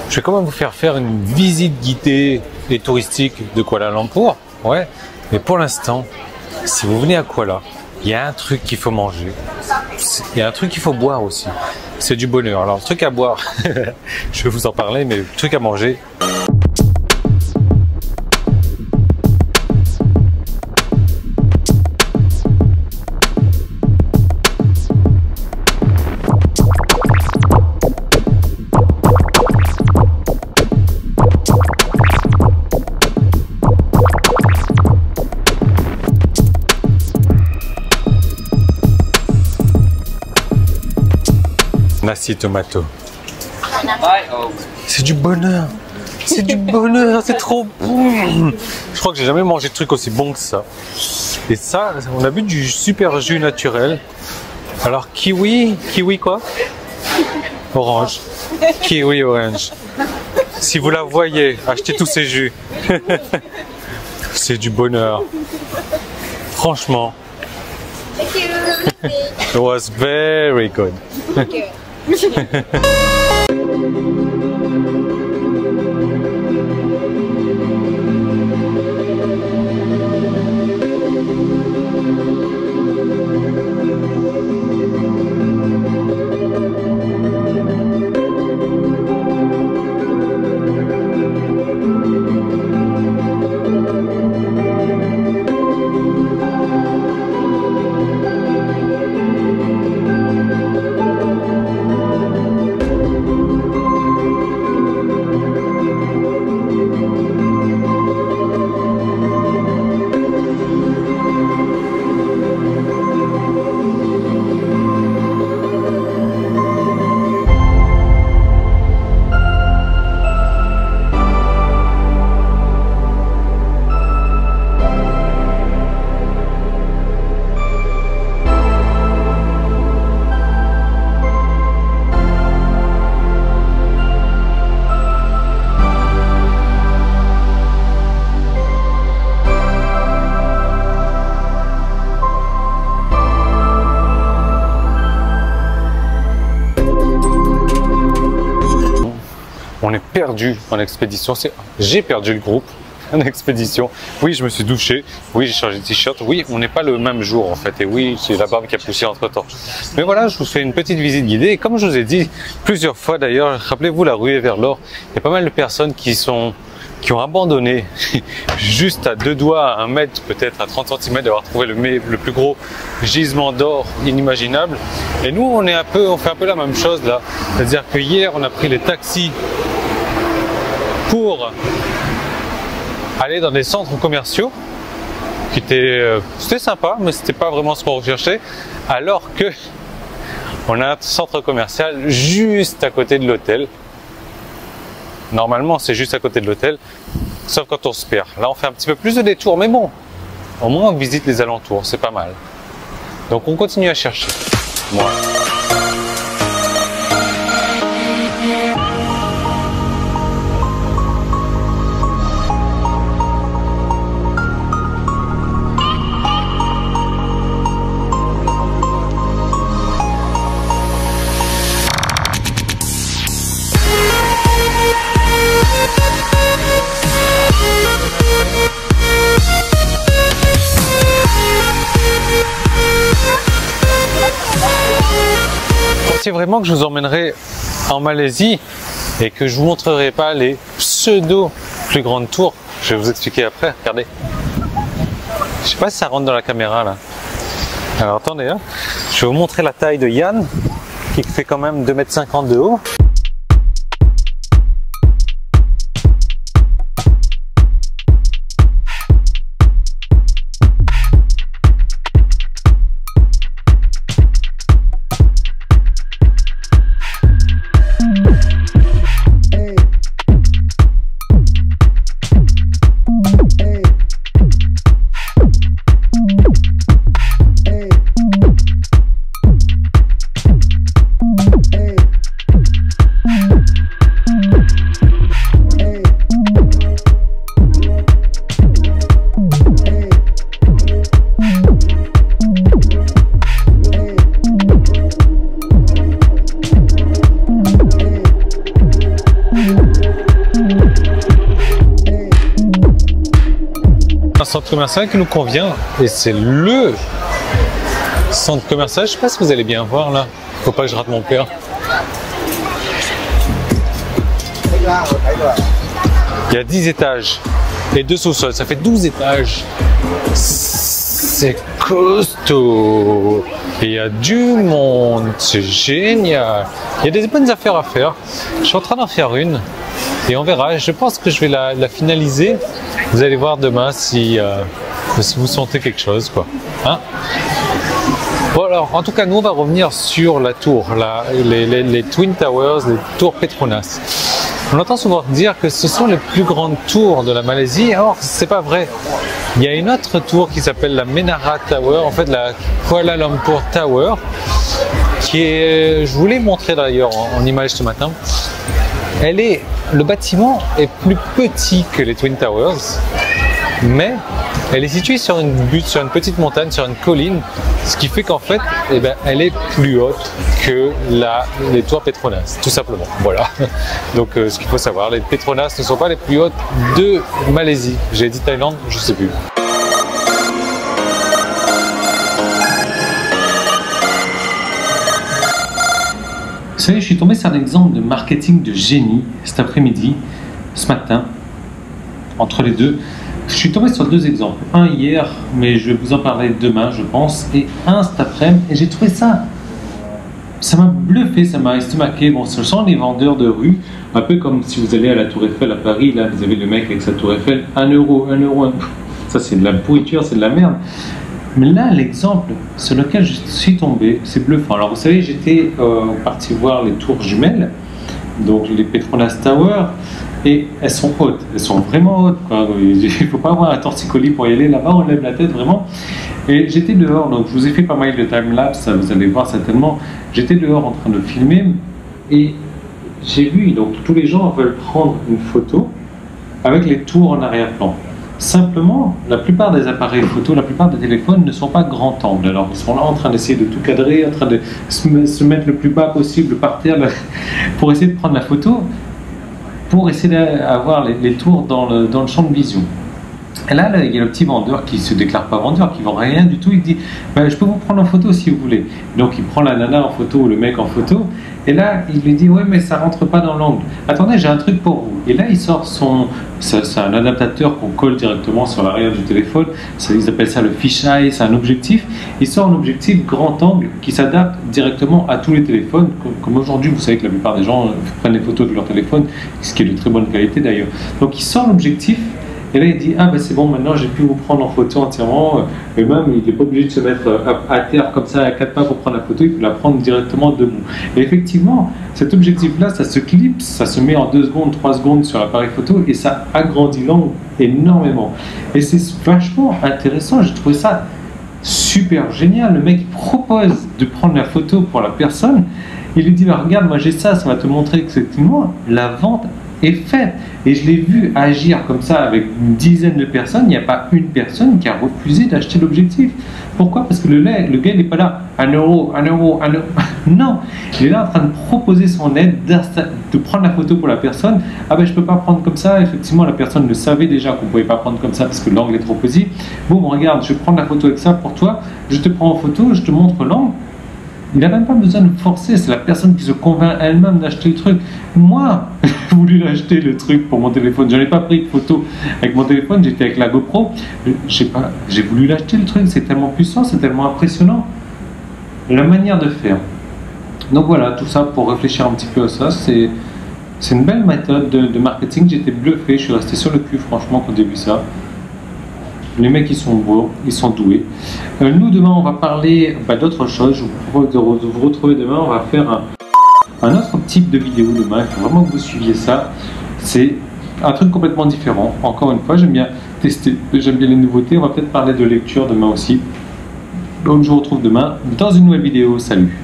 je vais quand même vous faire une visite guidée et touristique de Kuala Lumpur. Ouais, mais pour l'instant, si vous venez à Kuala, il y a un truc qu'il faut manger. Il y a un truc qu'il faut boire aussi. C'est du bonheur. Alors, le truc à boire, je vais vous en parler, mais le truc à manger. Nasi tomato. C'est du bonheur. C'est du bonheur, c'est trop bon. Je crois que j'ai jamais mangé de truc aussi bon que ça. Et ça, on a bu du super jus naturel. Alors kiwi quoi? Orange. Kiwi orange. Si vous la voyez, achetez tous ces jus. C'est du bonheur. Franchement. It was very good. On est perdu en expédition. J'ai perdu le groupe en expédition. Oui, je me suis douché. Oui, j'ai changé de t-shirt. Oui, on n'est pas le même jour en fait. Et oui, c'est la barbe qui a poussé entre temps. Mais voilà, je vous fais une petite visite guidée. Et comme je vous ai dit plusieurs fois d'ailleurs, rappelez-vous la ruée vers l'or. Il y a pas mal de personnes qui ont abandonné juste à 2 doigts, à 1 mètre, peut-être à 30 cm d'avoir trouvé le plus gros gisement d'or inimaginable. Et nous, on fait un peu la même chose là. C'est-à-dire que hier, on a pris les taxis pour aller dans des centres commerciaux qui c'était sympa, mais c'était pas vraiment ce qu'on recherchait. Alors que on a un centre commercial juste à côté de l'hôtel. Normalement, c'est juste à côté de l'hôtel, sauf quand on se perd. Là, on fait un petit peu plus de détours, mais bon, au moins on visite les alentours, c'est pas mal. Donc on continue à chercher. Moi. C'est vraiment que je vous emmènerai en Malaisie et que je vous montrerai pas les pseudo plus grandes tours. Je vais vous expliquer après, regardez. Je sais pas si ça rentre dans la caméra là. Alors attendez, hein. Je vais vous montrer la taille de Yann qui fait quand même 2,50 m de haut. centre commercial qui nous convient. Et c'est le centre commercial. Je sais pas si vous allez bien voir là. Faut pas que je rate mon père. Il y a 10 étages et 2 sous-sols. Ça fait 12 étages. C'est costaud. Et il y a du monde. C'est génial. Il y a des bonnes affaires à faire. Je suis en train d'en faire une. Et on verra. Je pense que je vais la finaliser. Vous allez voir demain si vous sentez quelque chose, quoi. Hein? Bon, alors, en tout cas, nous, on va revenir sur la tour, les Twin Towers, les tours Petronas. On entend souvent dire que ce sont les plus grandes tours de la Malaisie. Or, c'est pas vrai. Il y a une autre tour qui s'appelle la Menara Tower, en fait, la Kuala Lumpur Tower, qui est, je vous l'ai montré d'ailleurs en image ce matin. Le bâtiment est plus petit que les Twin Towers, mais elle est située sur une butte, sur une petite montagne, sur une colline, ce qui fait qu'en fait, eh ben, elle est plus haute que les tours Petronas, tout simplement. Voilà. Donc, ce qu'il faut savoir, les Petronas ne sont pas les plus hautes de Malaisie. J'ai dit Thaïlande, je sais plus. Vous savez, je suis tombé sur un exemple de marketing de génie cet après-midi, ce matin, entre les deux. Je suis tombé sur 2 exemples. Un hier, mais je vais vous en parler demain, je pense, et un cet après-midi, et j'ai trouvé ça. Ça m'a bluffé, ça m'a estomaqué. Bon, ce sont les vendeurs de rue, un peu comme si vous allez à la Tour Eiffel à Paris, là, vous avez le mec avec sa Tour Eiffel, 1 euro, 1 euro. Ça, c'est de la pourriture, c'est de la merde. Mais là, l'exemple sur lequel je suis tombé, c'est bluffant. Alors, vous savez, j'étais parti voir les tours jumelles, donc les Petronas Tower, et elles sont hautes, elles sont vraiment hautes, quoi. Il ne faut pas avoir un torticolis pour y aller, là-bas on lève la tête vraiment. Et j'étais dehors, donc je vous ai fait pas mal de time-lapse, vous allez voir certainement. J'étais dehors en train de filmer, et j'ai vu, donc tous les gens veulent prendre une photo avec les tours en arrière-plan. Simplement, la plupart des appareils photo, la plupart des téléphones ne sont pas grand angle. Alors ils sont là en train d'essayer de tout cadrer, en train de se mettre le plus bas possible par terre pour essayer de prendre la photo, pour essayer d'avoir les tours dans le champ de vision. Et là, il y a le petit vendeur qui ne se déclare pas vendeur, qui ne vend rien du tout. Il dit ben, je peux vous prendre en photo si vous voulez. Donc il prend la nana en photo ou le mec en photo. Et là, il lui dit ouais, mais ça ne rentre pas dans l'angle. Attendez, j'ai un truc pour vous. Et là, il sort c'est un adaptateur qu'on colle directement sur l'arrière du téléphone. Ils appellent ça le fisheye, c'est un objectif. Il sort un objectif grand angle qui s'adapte directement à tous les téléphones. Comme aujourd'hui, vous savez que la plupart des gens prennent des photos de leur téléphone, ce qui est de très bonne qualité d'ailleurs. Donc il sort l'objectif. Et là, il dit ah ben c'est bon, maintenant j'ai pu vous prendre en photo entièrement. Et même, il n'est pas obligé de se mettre à terre comme ça à 4 pas pour prendre la photo, il peut la prendre directement debout. Et effectivement, cet objectif-là, ça se clipse, ça se met en 2 secondes, 3 secondes sur l'appareil photo et ça agrandit l'angle énormément. Et c'est vachement intéressant, j'ai trouvé ça super génial. Le mec propose de prendre la photo pour la personne. Il lui dit bah, regarde, moi j'ai ça, ça va te montrer effectivement la vente est faite. Et je l'ai vu agir comme ça avec une dizaine de personnes. Il n'y a pas une personne qui a refusé d'acheter l'objectif. Pourquoi? Parce que le gars, il n'est pas là. 1 euro, 1 euro, 1 euro. Non, il est là en train de proposer son aide, de prendre la photo pour la personne. Ah ben je peux pas prendre comme ça. Effectivement, la personne le savait déjà qu'on pouvait pas prendre comme ça parce que l'angle est trop petit. Bon, regarde, je vais prendre la photo avec ça pour toi. Je te prends en photo, je te montre l'angle. Il n'a même pas besoin de forcer, c'est la personne qui se convainc elle-même d'acheter le truc. Moi, j'ai voulu l'acheter le truc pour mon téléphone. Je n'ai pas pris de photo avec mon téléphone, j'étais avec la GoPro. J'ai voulu l'acheter le truc, c'est tellement puissant, c'est tellement impressionnant. La manière de faire. Donc voilà, tout ça pour réfléchir un petit peu à ça. C'est une belle méthode de marketing. J'étais bluffé, je suis resté sur le cul franchement quand j'ai vu ça. Les mecs, ils sont beaux, ils sont doués. Nous, demain, on va parler d'autre chose. Je vous propose de vous retrouver demain. On va faire un autre type de vidéo demain. Il faut vraiment que vous suiviez ça. C'est un truc complètement différent. Encore une fois, j'aime bien tester. J'aime bien les nouveautés. On va peut-être parler de lecture demain aussi. Donc, je vous retrouve demain dans une nouvelle vidéo. Salut!